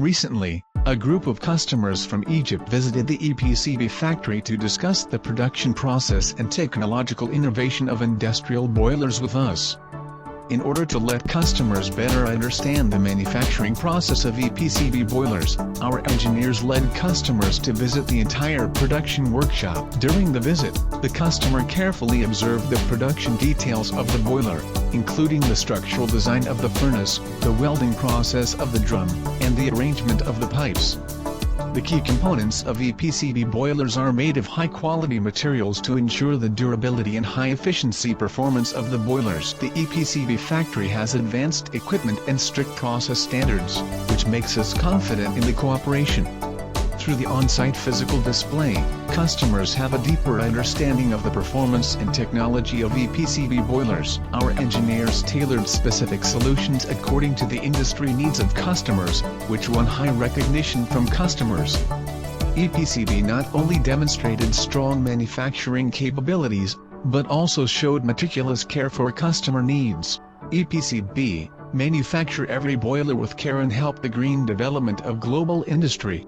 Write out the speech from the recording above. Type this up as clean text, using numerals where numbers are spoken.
Recently, a group of customers from Egypt visited the EPCB factory to discuss the production process and technological innovation of industrial boilers with us. In order to let customers better understand the manufacturing process of EPCB boilers, our engineers led customers to visit the entire production workshop. During the visit, the customer carefully observed the production details of the boiler, including the structural design of the furnace, the welding process of the drum, and the arrangement of the pipes. The key components of EPCB boilers are made of high-quality materials to ensure the durability and high-efficiency performance of the boilers. The EPCB factory has advanced equipment and strict process standards, which makes us confident in the cooperation. Through the on-site physical display, customers have a deeper understanding of the performance and technology of EPCB boilers. Our engineers tailored specific solutions according to the industry needs of customers, which won high recognition from customers. EPCB not only demonstrated strong manufacturing capabilities, but also showed meticulous care for customer needs. EPCB manufacture every boiler with care and help the green development of global industry.